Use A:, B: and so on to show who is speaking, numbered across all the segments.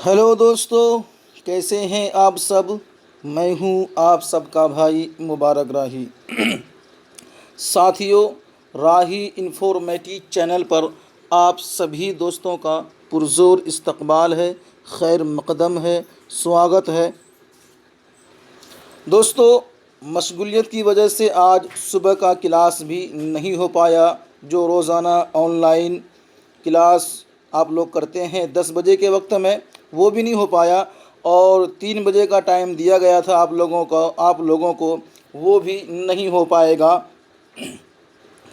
A: Hello दोस्तों, कैसे हैं आप सब। मैं हूं आप सबका भाई मुबारक राही। साथियों, राही इन्फॉर्मेटिव चैनल पर आप सभी दोस्तों का पुरज़ोर इस्तकबाल है, खैर मक़दम है, स्वागत है। दोस्तों, मशगूलियत की वजह से आज सुबह का क्लास भी नहीं हो पाया। जो रोज़ाना ऑनलाइन क्लास आप लोग करते हैं 10 बजे के वक्त में, वो भी नहीं हो पाया। और 3 बजे का टाइम दिया गया था आप लोगों को वो भी नहीं हो पाएगा,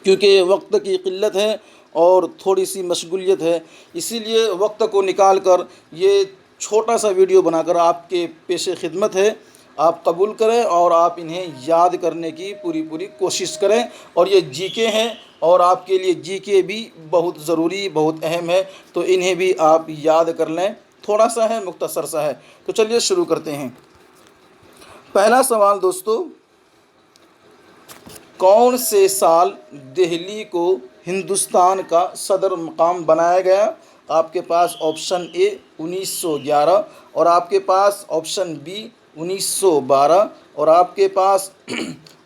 A: क्योंकि वक्त की क़िल्लत है और थोड़ी सी मशगूलियत है। इसीलिए वक्त को निकाल कर ये छोटा सा वीडियो बनाकर आपके पेशे खिदमत है। आप कबूल करें और आप इन्हें याद करने की पूरी पूरी कोशिश करें। और ये जीके हैं और आपके लिए जीके भी बहुत ज़रूरी, बहुत अहम है, तो इन्हें भी आप याद कर लें। थोड़ा सा है, मुख्तसर सा है, तो चलिए शुरू करते हैं। पहला सवाल दोस्तों, कौन से साल दिल्ली को हिंदुस्तान का सदर मकाम बनाया गया। आपके पास ऑप्शन ए 1911 और आपके पास ऑप्शन बी 1912 और आपके पास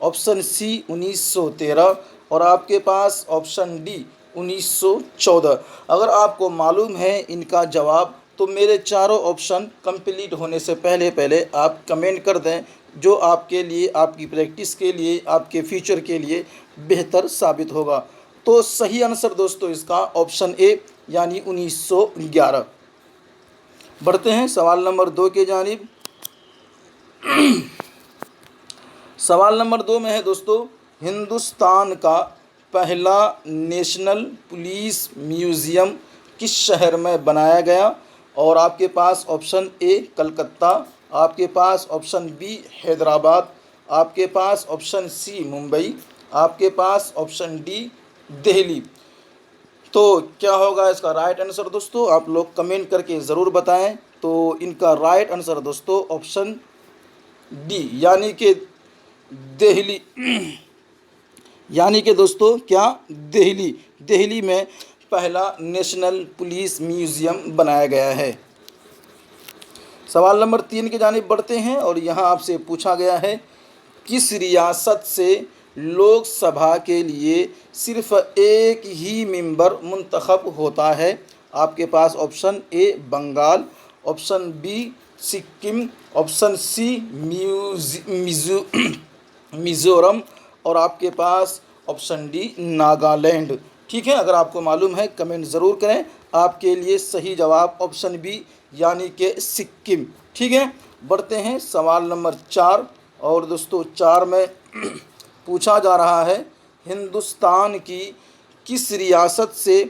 A: ऑप्शन सी 1913 और आपके पास ऑप्शन डी 1914। अगर आपको मालूम है इनका जवाब तो मेरे चारों ऑप्शन कंप्लीट होने से पहले पहले आप कमेंट कर दें, जो आपके लिए, आपकी प्रैक्टिस के लिए, आपके फ्यूचर के लिए बेहतर साबित होगा। तो सही आंसर दोस्तों इसका ऑप्शन ए यानी 1911। बढ़ते हैं सवाल नंबर 2 के जानिब। सवाल नंबर 2 में है दोस्तों, हिंदुस्तान का पहला नेशनल पुलिस म्यूज़ियम किस शहर में बनाया गया। और आपके पास ऑप्शन ए कलकत्ता, आपके पास ऑप्शन बी हैदराबाद, आपके पास ऑप्शन सी मुंबई, आपके पास ऑप्शन डी दिल्ली। तो क्या होगा इसका राइट आंसर दोस्तों, आप लोग कमेंट करके ज़रूर बताएं। तो इनका राइट आंसर दोस्तों ऑप्शन डी यानी कि दिल्ली। यानी कि दोस्तों क्या, दिल्ली में पहला नेशनल पुलिस म्यूज़ियम बनाया गया है। सवाल नंबर 3 की जानिब बढ़ते हैं और यहाँ आपसे पूछा गया है, किस रियासत से लोकसभा के लिए सिर्फ एक ही मेंबर मुंतखब होता है। आपके पास option A Bengal, option B Sikkim, option C Mizoram और आपके पास ऑप्शन डी नागालैंड। ठीक है, अगर आपको मालूम है कमेंट ज़रूर करें। आपके लिए सही जवाब ऑप्शन बी यानी कि सिक्किम। ठीक है, बढ़ते हैं सवाल नंबर 4 और दोस्तों 4 में पूछा जा रहा है, हिंदुस्तान की किस रियासत से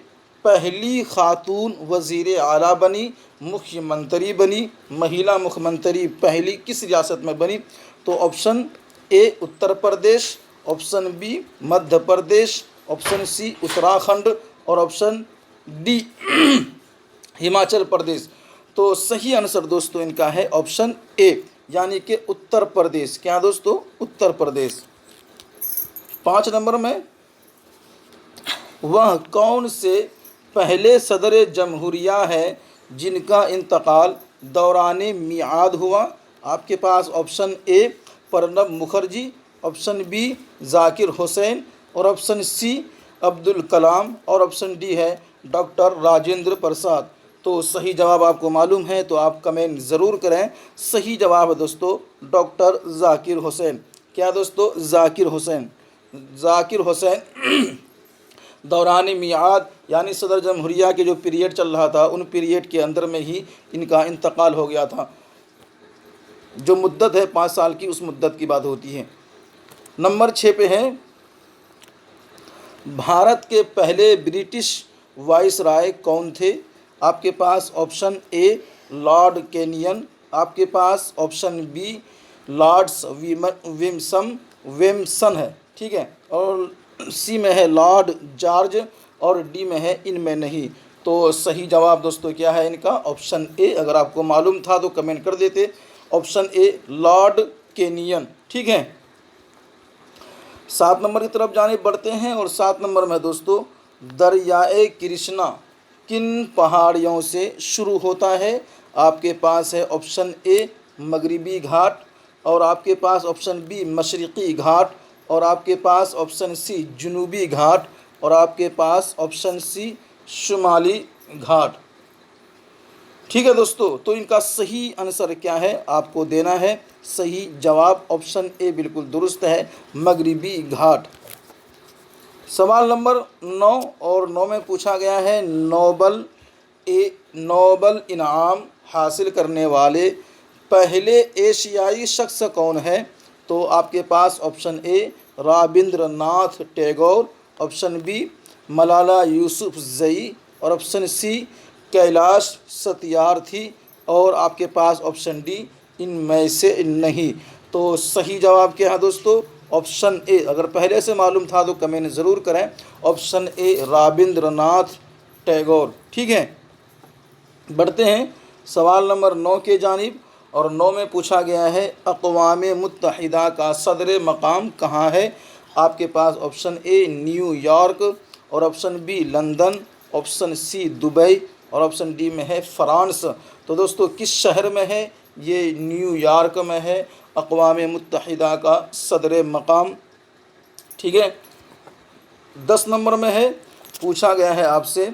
A: पहली खातून वज़ीर आला बनी, मुख्यमंत्री बनी, महिला मुख्यमंत्री पहली किस रियासत में बनी। तो option A Uttar Pradesh, option B Madhya Pradesh, option C Uttarakhand और ऑप्शन डी हिमाचल प्रदेश। तो सही आंसर दोस्तों इनका है ऑप्शन ए यानी कि उत्तर प्रदेश। क्या दोस्तों, उत्तर प्रदेश। 5 नंबर में, वह कौन से पहले सदर जमहूरिया है जिनका इंतकाल दौरान मियाद हुआ। आपके पास option A Pranab Mukherjee, option B Zakir Hussain और ऑप्शन सी अब्दुल कलाम और ऑप्शन डी है डॉक्टर राजेंद्र प्रसाद। तो सही जवाब आपको मालूम है तो आप कमेंट ज़रूर करें। सही जवाब है दोस्तों डॉक्टर जाकिर हुसैन। क्या दोस्तों, जाकिर हुसैन दौरान मियाद यानी सदर जमहूरिया के जो पीरियड चल रहा था, उन पीरियड के अंदर में ही इनका इंतकाल हो गया था। जो मुद्दत है 5 साल की, उस मुद्दत की बात होती है। नंबर 6 पे है, भारत के पहले ब्रिटिश वाइसराय कौन थे। आपके पास ऑप्शन ए लॉर्ड केनियन, आपके पास ऑप्शन बी लॉर्ड्स वेमसन है। ठीक है, और सी में है लॉर्ड जॉर्ज और डी में है इनमें नहीं। तो सही जवाब दोस्तों क्या है इनका, ऑप्शन ए। अगर आपको मालूम था तो कमेंट कर देते, ऑप्शन ए लॉर्ड केनियन। ठीक है, 7 नंबर की तरफ जाने बढ़ते हैं और 7 नंबर में दोस्तों, दरियाए कृष्णा किन पहाड़ियों से शुरू होता है। आपके पास है ऑप्शन ए मगरिबी घाट, और आपके पास ऑप्शन बी मशरिक़ी घाट, और आपके पास ऑप्शन सी जुनूबी घाट, और आपके पास ऑप्शन सी शुमाली घाट। ठीक है दोस्तों, तो इनका सही आंसर क्या है आपको देना है। सही जवाब ऑप्शन ए बिल्कुल दुरुस्त है, मगरिबी घाट। सवाल नंबर 9, और 9 में पूछा गया है नोबल इनाम हासिल करने वाले पहले एशियाई शख्स कौन है। तो आपके पास option A Rabindranath Tagore, option B Malala Yousafzai, और ऑप्शन सी कैलाश सत्यार्थी, और आपके पास ऑप्शन डी इनमें से नहीं। तो सही जवाब क्या है दोस्तों, ऑप्शन ए। अगर पहले से मालूम था तो कमेंट ज़रूर करें, ऑप्शन ए रविंद्रनाथ टैगोर। ठीक है, बढ़ते हैं सवाल नंबर 9 के जानिब, और 9 में पूछा गया है अक़वाम मुत्तहिदा का सदर मकाम कहाँ है। आपके पास ऑप्शन ए न्यूयॉर्क, और option B London, option C Dubai, और ऑप्शन डी में है फ्रांस। तो दोस्तों किस शहर में है, ये न्यूयॉर्क में है अक़वाम मुत्तहिदा का सदर मकाम। ठीक है, 10 नंबर में है पूछा गया है आपसे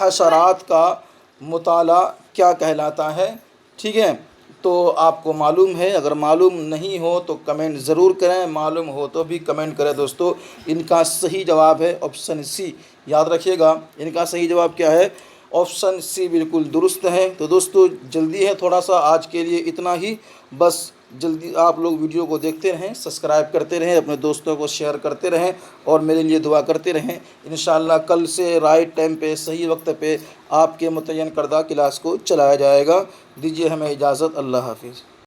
A: हशरात का मुताला क्या कहलाता है। ठीक है, तो आपको मालूम है, अगर मालूम नहीं हो तो कमेंट ज़रूर करें, मालूम हो तो भी कमेंट करें। दोस्तों इनका सही जवाब है ऑप्शन सी। याद रखिएगा, इनका सही जवाब क्या है, ऑप्शन सी बिल्कुल दुरुस्त है। तो दोस्तों जल्दी है थोड़ा सा, आज के लिए इतना ही। बस जल्दी आप लोग वीडियो को देखते रहें, सब्सक्राइब करते रहें, अपने दोस्तों को शेयर करते रहें, और मेरे लिए दुआ करते रहें। इंशाअल्लाह कल से राइट टाइम पे, सही वक्त पे आपके मुतय्यन करदा क्लास को चलाया जाएगा। दीजिए हमें इजाज़त, अल्लाह हाफिज़।